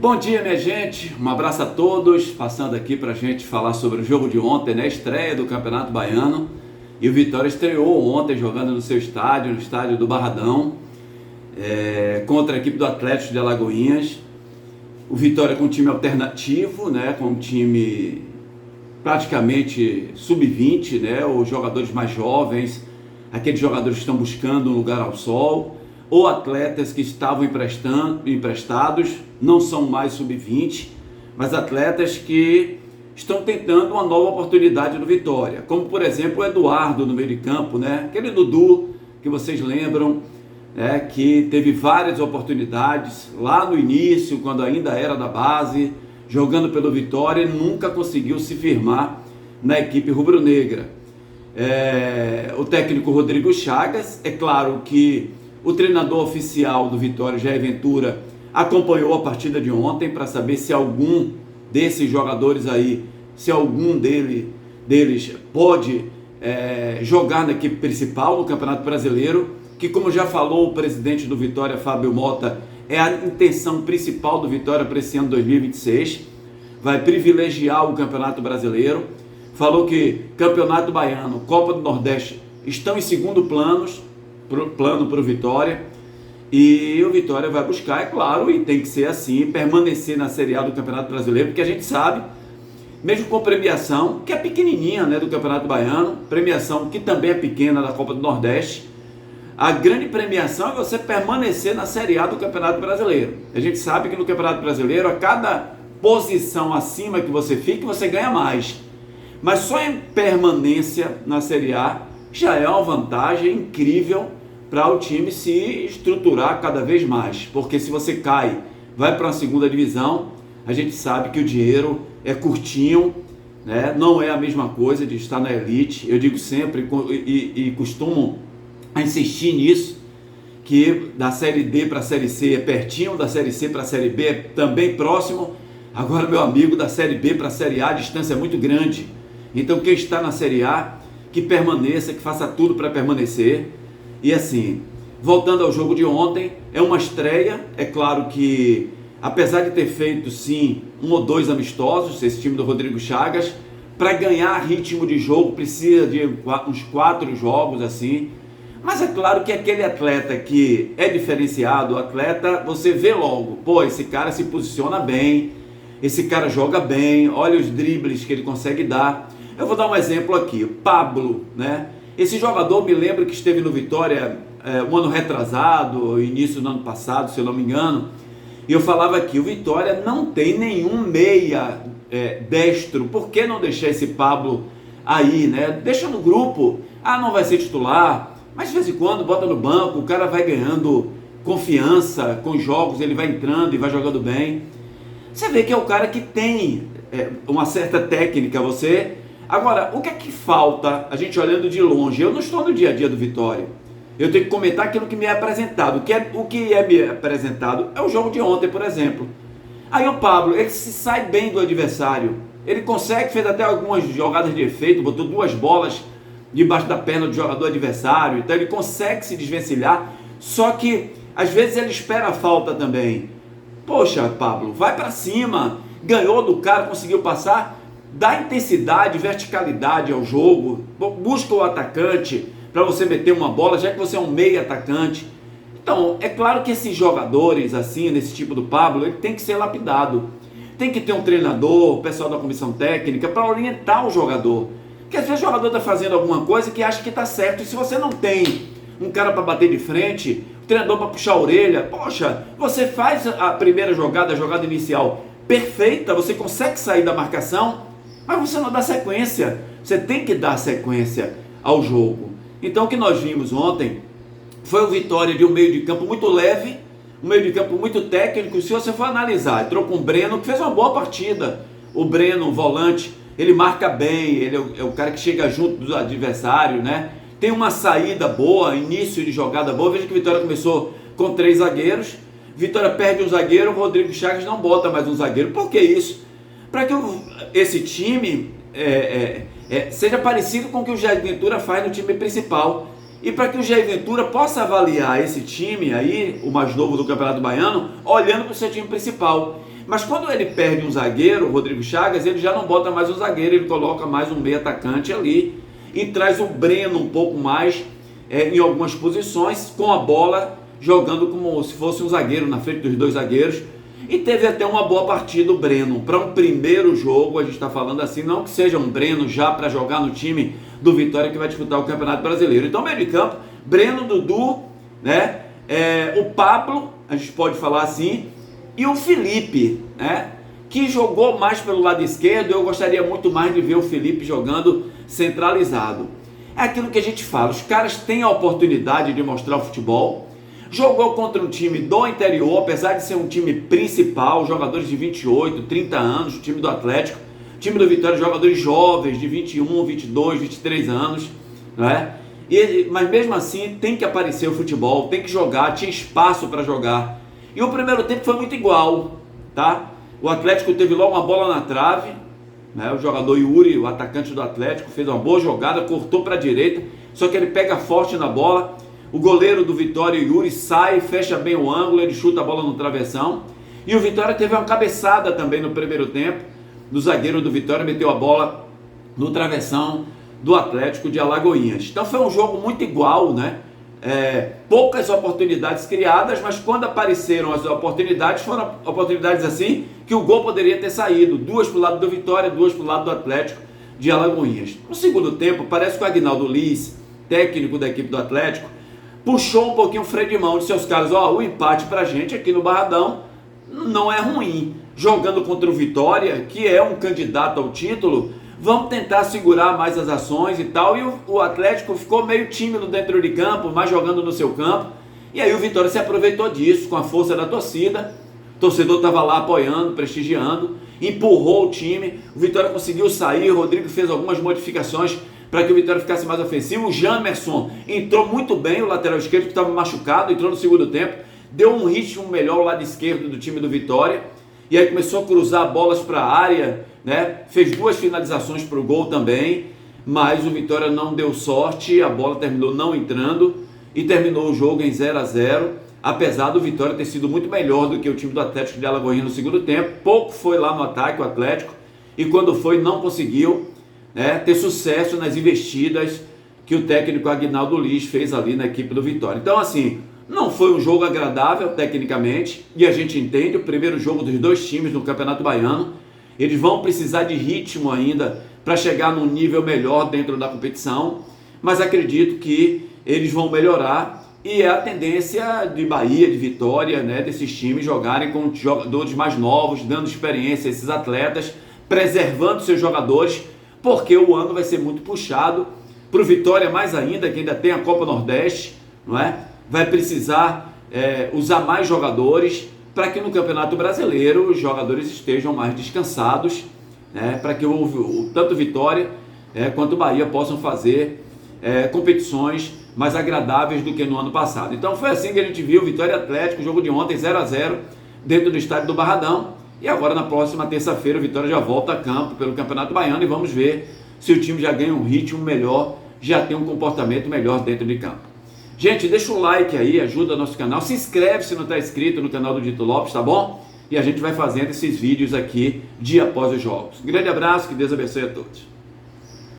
Bom dia, minha gente, um abraço a todos, passando aqui para a gente falar sobre o jogo de ontem, né? Estreia do Campeonato Baiano. E o Vitória estreou ontem jogando no seu estádio, no estádio do Barradão, contra a equipe do Atlético de Alagoinhas. O Vitória com um time alternativo, né? Com um time praticamente sub-20, né? Os jogadores mais jovens, aqueles jogadores que estão buscando um lugar ao sol, ou atletas que estavam emprestados, não são mais sub-20, mas atletas que estão tentando uma nova oportunidade no Vitória, como por exemplo o Eduardo no meio de campo, né? Aquele Dudu que vocês lembram, que teve várias oportunidades lá no início, quando ainda era da base, jogando pelo Vitória, e nunca conseguiu se firmar na equipe rubro-negra. O técnico Rodrigo Chagas, é claro que o treinador oficial do Vitória, Jair Ventura, acompanhou a partida de ontem para saber se algum desses jogadores aí, se algum deles pode jogar na equipe principal do Campeonato Brasileiro, que, como já falou o presidente do Vitória, Fábio Mota, é a intenção principal do Vitória para esse ano 2026, vai privilegiar o Campeonato Brasileiro. Falou que Campeonato Baiano, Copa do Nordeste estão em segundo plano para o Vitória, e o Vitória vai buscar, é claro, e tem que ser assim, permanecer na Série A do Campeonato Brasileiro, porque a gente sabe, mesmo com premiação, que é pequenininha, né, do Campeonato Baiano, premiação que também é pequena da Copa do Nordeste, a grande premiação é você permanecer na Série A do Campeonato Brasileiro. A gente sabe que no Campeonato Brasileiro, a cada posição acima que você fique, você ganha mais. Mas só em permanência na Série A já é uma vantagem incrível para o time se estruturar cada vez mais. Porque se você cai, vai para uma segunda divisão, a gente sabe que o dinheiro é curtinho, né? Não é a mesma coisa de estar na elite. Eu digo sempre e costumo a insistir nisso, que da Série D para a Série C é pertinho, da Série C para a Série B é também próximo. Agora, meu amigo, da Série B para a Série A a distância é muito grande. Então quem está na Série A, que permaneça, que faça tudo para permanecer. E assim, voltando ao jogo de ontem, é uma estreia. É claro que, apesar de ter feito sim 1 ou 2 amistosos, esse time do Rodrigo Chagas, para ganhar ritmo de jogo precisa de uns 4 jogos assim. Mas é claro que aquele atleta que é diferenciado, o atleta, você vê logo, pô, esse cara se posiciona bem, esse cara joga bem, olha os dribles que ele consegue dar. Eu vou dar um exemplo aqui, o Pablo, né? Esse jogador, me lembro que esteve no Vitória um ano retrasado, início do ano passado, se eu não me engano, e eu falava aqui, o Vitória não tem nenhum meia destro, por que não deixar esse Pablo aí, né? Deixa no grupo, não vai ser titular, mas de vez em quando bota no banco, o cara vai ganhando confiança com os jogos, ele vai entrando e vai jogando bem. Você vê que é o cara que tem uma certa técnica, Agora, o que é que falta, a gente olhando de longe? Eu não estou no dia a dia do Vitória. Eu tenho que comentar aquilo que me é apresentado. O que é me apresentado é o jogo de ontem, por exemplo. Aí o Pablo, ele se sai bem do adversário. Ele consegue, fez até algumas jogadas de efeito, botou 2 bolas debaixo da perna do jogador adversário. Então ele consegue se desvencilhar. Só que, às vezes, ele espera a falta também. Poxa, Pablo, vai para cima. Ganhou do cara, conseguiu passar. Dá intensidade, verticalidade ao jogo, busca o atacante para você meter uma bola, já que você é um meio atacante. Então, é claro que esses jogadores, assim, nesse tipo do Pablo, ele tem que ser lapidado. Tem que ter um treinador, o pessoal da comissão técnica, para orientar o jogador. Porque às vezes o jogador está fazendo alguma coisa que acha que está certo, e se você não tem um cara para bater de frente, o treinador para puxar a orelha, poxa, você faz a primeira jogada, a jogada inicial perfeita, você consegue sair da marcação, mas você não dá sequência. Você tem que dar sequência ao jogo. Então o que nós vimos ontem foi o Vitória de um meio de campo muito leve, um meio de campo muito técnico. Se você for analisar, entrou com o Breno, que fez uma boa partida. O Breno, volante, ele marca bem, ele é o cara que chega junto do adversário, né? Tem uma saída boa, início de jogada boa. Veja que o Vitória começou com 3 zagueiros. Vitória perde um zagueiro, o Rodrigo Chagas não bota mais um zagueiro. Por que isso? Para que esse time seja parecido com o que o Jair Ventura faz no time principal. e para que o Jair Ventura possa avaliar esse time aí, o mais novo do Campeonato Baiano, olhando para o seu time principal. Mas quando ele perde um zagueiro, o Rodrigo Chagas, ele já não bota mais um zagueiro, ele coloca mais um meio atacante ali e traz o Breno um pouco mais em algumas posições, com a bola, jogando como se fosse um zagueiro na frente dos dois zagueiros. E teve até uma boa partida o Breno. Para um primeiro jogo, a gente está falando assim, não que seja um Breno já para jogar no time do Vitória que vai disputar o Campeonato Brasileiro. Então, meio de campo, Breno, Dudu, né? O Pablo, a gente pode falar assim, e o Felipe, né? Que jogou mais pelo lado esquerdo. Eu gostaria muito mais de ver o Felipe jogando centralizado. É aquilo que a gente fala, os caras têm a oportunidade de mostrar o futebol. Jogou contra um time do interior, apesar de ser um time principal, jogadores de 28, 30 anos, o time do Atlético. O time do Vitória, jogadores jovens de 21, 22, 23 anos, né? Mas mesmo assim tem que aparecer o futebol, tem que jogar, tinha espaço para jogar. E o primeiro tempo foi muito igual, tá? O Atlético teve logo uma bola na trave, né? O jogador Yuri, o atacante do Atlético, fez uma boa jogada, cortou para a direita, só que ele pega forte na bola. O goleiro do Vitória, Yuri, sai, fecha bem o ângulo, ele chuta a bola no travessão. E o Vitória teve uma cabeçada também no primeiro tempo, do zagueiro do Vitória, meteu a bola no travessão do Atlético de Alagoinhas. Então foi um jogo muito igual, né? Poucas oportunidades criadas, mas quando apareceram as oportunidades, foram oportunidades assim, que o gol poderia ter saído. 2 para o lado do Vitória, 2 para o lado do Atlético de Alagoinhas. No segundo tempo, parece que o Aguinaldo Liz, técnico da equipe do Atlético, puxou um pouquinho o freio de mão, disse aos caras, o empate pra gente aqui no Barradão não é ruim. Jogando contra o Vitória, que é um candidato ao título, vamos tentar segurar mais as ações e tal. E o Atlético ficou meio tímido dentro de campo, mas jogando no seu campo. E aí o Vitória se aproveitou disso, com a força da torcida. O torcedor estava lá apoiando, prestigiando, empurrou o time. O Vitória conseguiu sair, o Rodrigo fez algumas modificações para que o Vitória ficasse mais ofensivo. O Jamerson entrou muito bem, o lateral esquerdo que estava machucado, entrou no segundo tempo, deu um ritmo melhor ao lado esquerdo do time do Vitória, e aí começou a cruzar bolas para a área, né? Fez 2 finalizações para o gol também, mas o Vitória não deu sorte, a bola terminou não entrando, e terminou o jogo em 0-0, apesar do Vitória ter sido muito melhor do que o time do Atlético de Alagoinhas no segundo tempo. Pouco foi lá no ataque o Atlético, e quando foi não conseguiu ter sucesso nas investidas que o técnico Aguinaldo Liz fez ali na equipe do Vitória. Então, assim, não foi um jogo agradável tecnicamente, e a gente entende, o primeiro jogo dos dois times no Campeonato Baiano, eles vão precisar de ritmo ainda para chegar num nível melhor dentro da competição, mas acredito que eles vão melhorar, e é a tendência de Bahia, de Vitória, né, desses times jogarem com jogadores mais novos, dando experiência a esses atletas, preservando seus jogadores, porque o ano vai ser muito puxado para o Vitória, mais ainda, que ainda tem a Copa Nordeste, não é? Vai precisar usar mais jogadores para que no Campeonato Brasileiro os jogadores estejam mais descansados, né? Para que tanto Vitória quanto Bahia possam fazer competições mais agradáveis do que no ano passado. Então foi assim que a gente viu Vitória Atlético, jogo de ontem 0-0 dentro do estádio do Barradão. E agora na próxima terça-feira o Vitória já volta a campo pelo Campeonato Baiano e vamos ver se o time já ganha um ritmo melhor, já tem um comportamento melhor dentro de campo. Gente, deixa o like aí, ajuda nosso canal, se inscreve se não está inscrito no canal do Dito Lopes, tá bom? E a gente vai fazendo esses vídeos aqui dia após os jogos. Um grande abraço, que Deus abençoe a todos.